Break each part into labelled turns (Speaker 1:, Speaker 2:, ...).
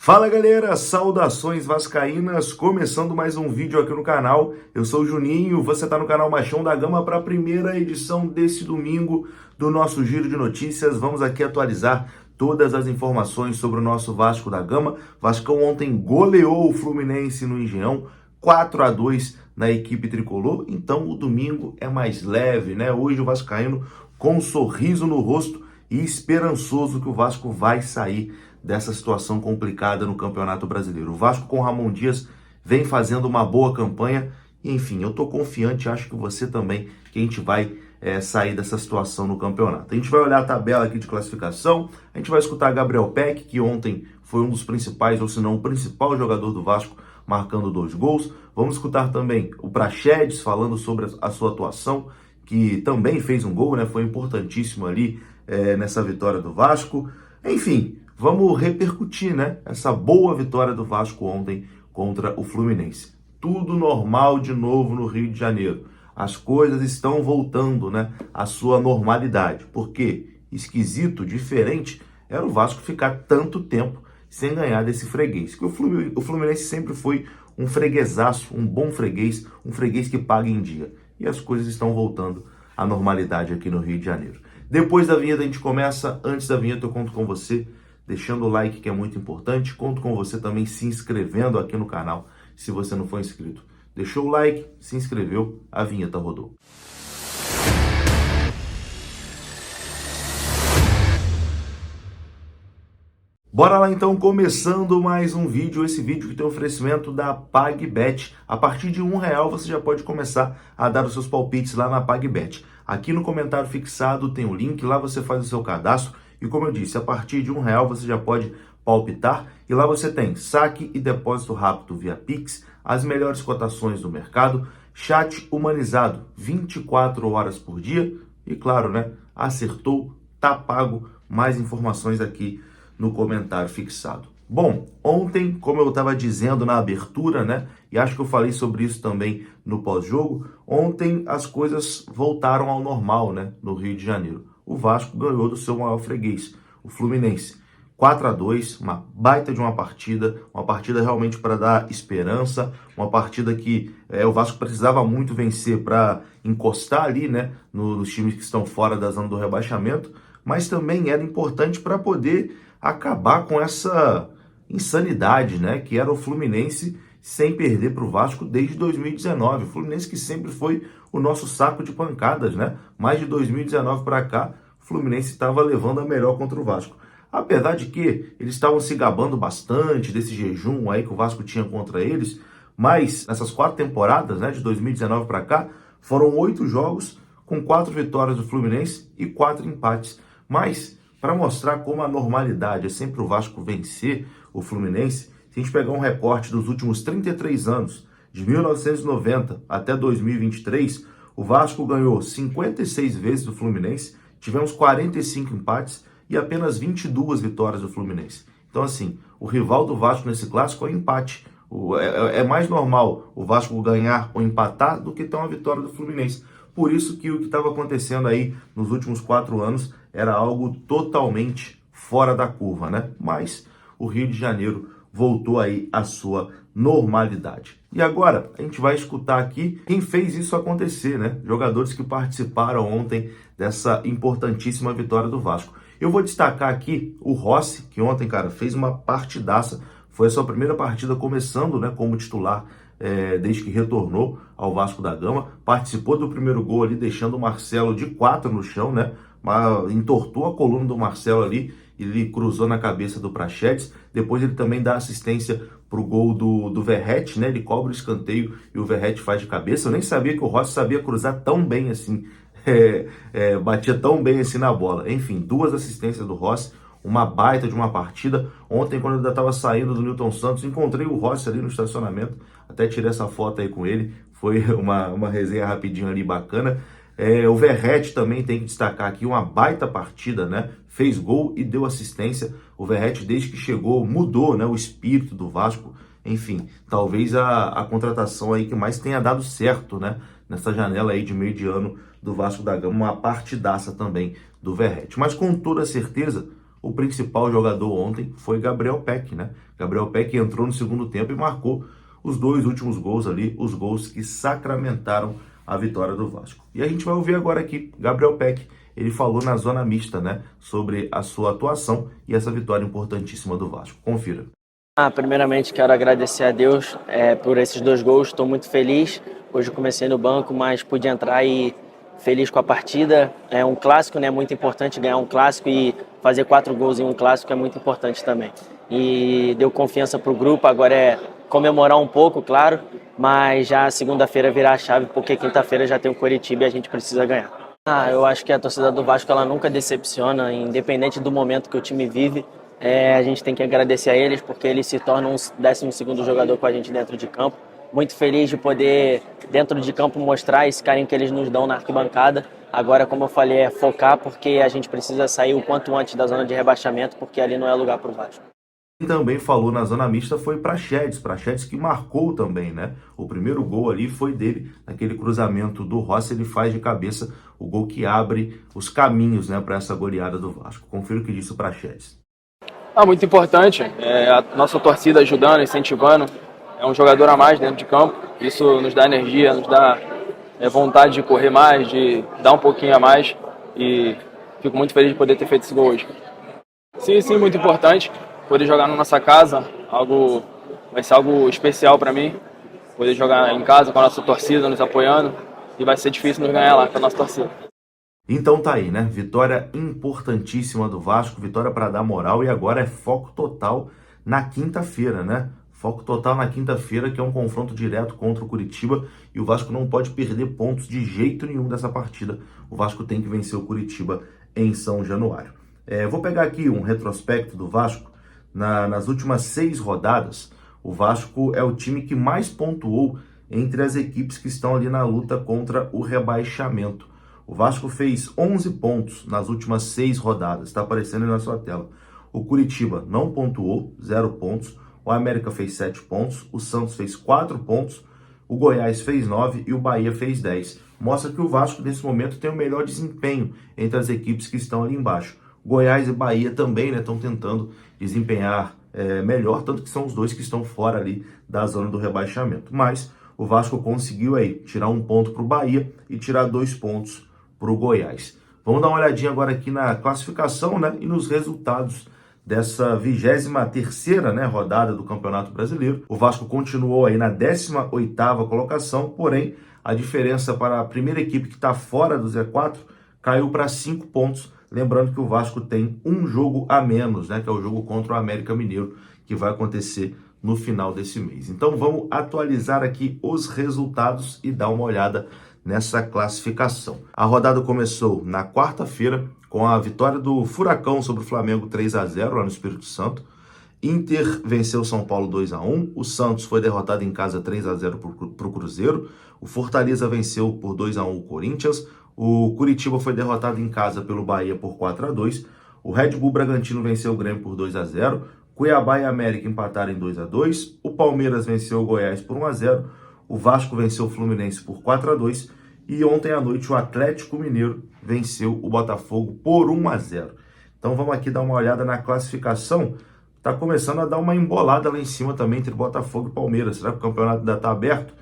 Speaker 1: Fala galera, saudações vascaínas, começando mais um vídeo aqui no canal. Eu sou o Juninho, você está no canal Machão da Gama para a primeira edição desse domingo do nosso Giro de Notícias. Vamos aqui atualizar todas as informações sobre o nosso Vasco da Gama. Vascão ontem goleou o Fluminense no Engenhão, 4-2 na equipe tricolor, então o domingo é mais leve, né? Hoje o vascaíno com um sorriso no rosto e esperançoso que o Vasco vai sair dessa situação complicada no Campeonato Brasileiro. O Vasco com o Ramon Dias vem fazendo uma boa campanha e, enfim, eu tô confiante, acho que você também, que a gente vai sair dessa situação no campeonato. A gente vai olhar a tabela aqui de classificação, a gente vai escutar Gabriel Peck, que ontem foi um dos principais, ou se não o principal jogador do Vasco, marcando 2 gols. Vamos escutar também o Praxedes falando sobre a sua atuação, que também fez um gol, né? Foi importantíssimo ali nessa vitória do Vasco. Enfim, vamos repercutir, né, essa boa vitória do Vasco ontem contra o Fluminense. Tudo normal de novo no Rio de Janeiro. As coisas estão voltando, né, à sua normalidade. Porque esquisito, diferente, era o Vasco ficar tanto tempo sem ganhar desse freguês. Que o Fluminense sempre foi um freguesaço, um bom freguês, um freguês que paga em dia. E as coisas estão voltando à normalidade aqui no Rio de Janeiro. Depois da vinheta a gente começa, antes da vinheta eu conto com você, deixando o like que é muito importante, conto com você também se inscrevendo aqui no canal, se você não for inscrito. Deixou o like, se inscreveu, a vinheta rodou. Bora lá então, começando mais um vídeo, esse vídeo que tem oferecimento da PagBet. A partir de R$1 você já pode começar a dar os seus palpites lá na PagBet. Aqui no comentário fixado tem o link, lá você faz o seu cadastro e, como eu disse, a partir de R$1 você já pode palpitar e lá você tem saque e depósito rápido via Pix, as melhores cotações do mercado, chat humanizado 24 horas por dia e, claro, né, acertou, tá pago. Mais informações aqui no comentário fixado. Bom, ontem, como eu estava dizendo na abertura, né, e acho que eu falei sobre isso também no pós-jogo, ontem as coisas voltaram ao normal, né, no Rio de Janeiro. O Vasco ganhou do seu maior freguês, o Fluminense. 4-2, uma baita de uma partida realmente para dar esperança, uma partida que o Vasco precisava muito vencer para encostar ali, né, nos times que estão fora da zona do rebaixamento, mas também era importante para poder acabar com essa insanidade, né, que era o Fluminense sem perder para o Vasco desde 2019. O Fluminense que sempre foi o nosso saco de pancadas, né? Mais de 2019 para cá, o Fluminense estava levando a melhor contra o Vasco. Apesar de que eles estavam se gabando bastante desse jejum aí que o Vasco tinha contra eles, mas nessas 4 temporadas, né, de 2019 para cá, foram 8 jogos com 4 vitórias do Fluminense e 4 empates. Mas para mostrar como a normalidade é sempre o Vasco vencer o Fluminense, se a gente pegar um recorte dos últimos 33 anos, de 1990 até 2023, o Vasco ganhou 56 vezes do Fluminense, tivemos 45 empates e apenas 22 vitórias do Fluminense. Então, assim, o rival do Vasco nesse clássico é o empate. É mais normal o Vasco ganhar ou empatar do que ter uma vitória do Fluminense. Por isso que o que estava acontecendo aí nos últimos 4 anos era algo totalmente fora da curva, né? Mas o Rio de Janeiro voltou aí à sua normalidade. E agora a gente vai escutar aqui quem fez isso acontecer, né? Jogadores que participaram ontem dessa importantíssima vitória do Vasco. Eu vou destacar aqui o Rossi, que ontem, cara, fez uma partidaça. Foi a sua primeira partida começando, né, como titular desde que retornou ao Vasco da Gama. Participou do primeiro gol ali, deixando o Marcelo de 4 no chão, né? Entortou a coluna do Marcelo ali, ele cruzou na cabeça do Praxedes. Depois ele também dá assistência pro gol do Verratti, né? Ele cobra o escanteio e o Verratti faz de cabeça. Eu nem sabia que o Rossi sabia cruzar tão bem assim, batia tão bem assim na bola. Enfim, 2 assistências do Rossi, uma baita de uma partida. Ontem, quando eu ainda estava saindo do Newton Santos, encontrei o Rossi ali no estacionamento, até tirei essa foto aí com ele, foi uma resenha rapidinho ali bacana. O Verratti também tem que destacar aqui, uma baita partida, né? Fez gol e deu assistência. O Verratti, desde que chegou, mudou, né, o espírito do Vasco. Enfim, talvez a contratação aí que mais tenha dado certo, né, nessa janela aí de meio de ano do Vasco da Gama, uma partidaça também do Verratti. Mas com toda certeza, o principal jogador ontem foi Gabriel Peck, né? Gabriel Peck entrou no segundo tempo e marcou os 2 últimos gols ali, os gols que sacramentaram a vitória do Vasco. E a gente vai ouvir agora aqui Gabriel Peck. Ele falou na zona mista, né, sobre a sua atuação e essa vitória importantíssima do Vasco. Confira.
Speaker 2: Primeiramente quero agradecer a Deus por esses 2 gols, estou muito feliz. Hoje eu comecei no banco, mas pude entrar e feliz com a partida. É um clássico, né? Muito importante ganhar um clássico e fazer 4 gols em um clássico é muito importante também. E deu confiança para o grupo, agora é comemorar um pouco, claro, mas já segunda-feira virar a chave, porque quinta-feira já tem o Coritiba e a gente precisa ganhar. Eu acho que a torcida do Vasco ela nunca decepciona, independente do momento que o time vive. A gente tem que agradecer a eles porque eles se tornam um 12º jogador com a gente dentro de campo. Muito feliz de poder, dentro de campo, mostrar esse carinho que eles nos dão na arquibancada. Agora, como eu falei, é focar porque a gente precisa sair o quanto antes da zona de rebaixamento, porque ali não é lugar para o Vasco.
Speaker 1: Quem também falou na zona mista foi Praxedes que marcou também, né? O primeiro gol ali foi dele, naquele cruzamento do Rossi, ele faz de cabeça o gol que abre os caminhos, né, para essa goleada do Vasco. Confira o que disse o Praxedes.
Speaker 3: Muito importante, a nossa torcida ajudando, incentivando, é um jogador a mais dentro de campo, isso nos dá energia, nos dá vontade de correr mais, de dar um pouquinho a mais e fico muito feliz de poder ter feito esse gol hoje. Sim, muito importante, poder jogar na nossa casa, vai ser algo especial para mim, poder jogar em casa com a nossa torcida nos apoiando e vai ser difícil nos ganhar lá com a nossa torcida.
Speaker 1: Então tá aí, né? Vitória importantíssima do Vasco, vitória para dar moral e agora é foco total na quinta-feira, né? Foco total na quinta-feira, que é um confronto direto contra o Coritiba e o Vasco não pode perder pontos de jeito nenhum dessa partida. O Vasco tem que vencer o Coritiba em São Januário. Vou pegar aqui um retrospecto do Vasco. Nas últimas 6 rodadas, o Vasco é o time que mais pontuou entre as equipes que estão ali na luta contra o rebaixamento. O Vasco fez 11 pontos nas últimas 6 rodadas, está aparecendo aí na sua tela. O Coritiba não pontuou, 0 pontos. O América fez 7 pontos, o Santos fez 4 pontos, o Goiás fez 9 e o Bahia fez 10. Mostra que o Vasco, nesse momento, tem o melhor desempenho entre as equipes que estão ali embaixo. Goiás e Bahia também, né, estão tentando desempenhar melhor, tanto que são os dois que estão fora ali da zona do rebaixamento. Mas o Vasco conseguiu aí tirar 1 ponto para o Bahia e tirar 2 pontos para o Goiás. Vamos dar uma olhadinha agora aqui na classificação, né, e nos resultados dessa 23ª, né, rodada do Campeonato Brasileiro. O Vasco continuou aí na 18ª colocação, porém a diferença para a primeira equipe que está fora do Z4 caiu para 5 pontos. Lembrando que o Vasco tem um jogo a menos, né, que é o jogo contra o América Mineiro, que vai acontecer no final desse mês. Então vamos atualizar aqui os resultados e dar uma olhada nessa classificação. A rodada começou na quarta-feira com a vitória do Furacão sobre o Flamengo 3-0 lá no Espírito Santo. Inter venceu o São Paulo 2-1. O Santos foi derrotado em casa 3-0 para o Cruzeiro. O Fortaleza venceu por 2-1 o Corinthians. O Curitiba foi derrotado em casa pelo Bahia por 4-2. O Red Bull Bragantino venceu o Grêmio por 2-0. Cuiabá e América empataram em 2-2. O Palmeiras venceu o Goiás por 1-0. O Vasco venceu o Fluminense por 4-2. E ontem à noite o Atlético Mineiro venceu o Botafogo por 1-0. Então vamos aqui dar uma olhada na classificação. Está começando a dar uma embolada lá em cima também entre Botafogo e Palmeiras. Será que o campeonato ainda está aberto?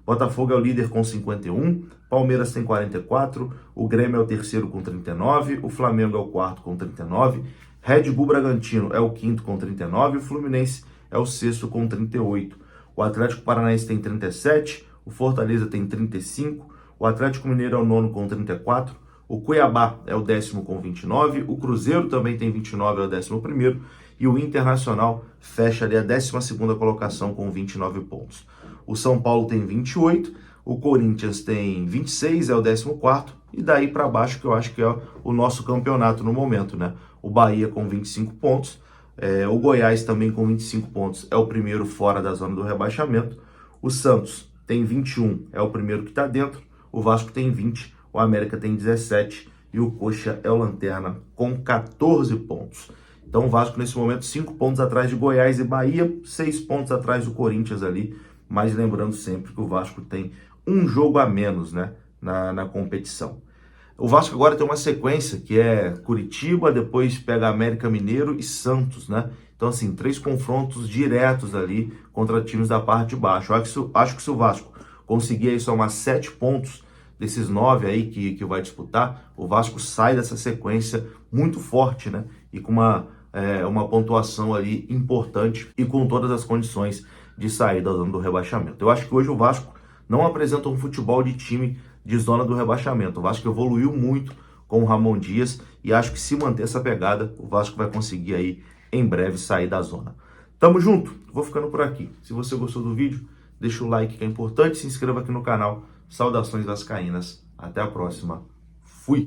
Speaker 1: Botafogo é o líder com 51, Palmeiras tem 44, o Grêmio é o terceiro com 39, o Flamengo é o quarto com 39, Red Bull Bragantino é o quinto com 39, o Fluminense é o sexto com 38. O Atlético Paranaense tem 37, o Fortaleza tem 35, o Atlético Mineiro é o nono com 34, o Cuiabá é o 10º com 29, o Cruzeiro também tem 29, é o 11º, e o Internacional fecha ali a 12ª colocação com 29 pontos. O São Paulo tem 28, o Corinthians tem 26, é o 14º, e daí para baixo que eu acho que é o nosso campeonato no momento, né? O Bahia com 25 pontos, o Goiás também com 25 pontos, é o primeiro fora da zona do rebaixamento. O Santos tem 21, é o primeiro que está dentro. O Vasco tem 20, o América tem 17 e o Coxa é o lanterna com 14 pontos. Então o Vasco nesse momento 5 pontos atrás de Goiás e Bahia, 6 pontos atrás do Corinthians ali, mas lembrando sempre que o Vasco tem um jogo a menos, né, na competição. O Vasco agora tem uma sequência que é Curitiba, depois pega América Mineiro e Santos, né? Então, assim, 3 confrontos diretos ali contra times da parte de baixo. Acho que se o Vasco conseguir aí somar 7 pontos desses 9 aí que vai disputar, o Vasco sai dessa sequência muito forte, né? E com uma pontuação ali importante e com todas as condições de sair da zona do rebaixamento. Eu acho que hoje o Vasco não apresenta um futebol de time de zona do rebaixamento. O Vasco evoluiu muito com o Ramon Dias e acho que se manter essa pegada, o Vasco vai conseguir aí em breve sair da zona. Tamo junto, vou ficando por aqui. Se você gostou do vídeo, deixa o like que é importante, se inscreva aqui no canal. Saudações vascaínas, até a próxima.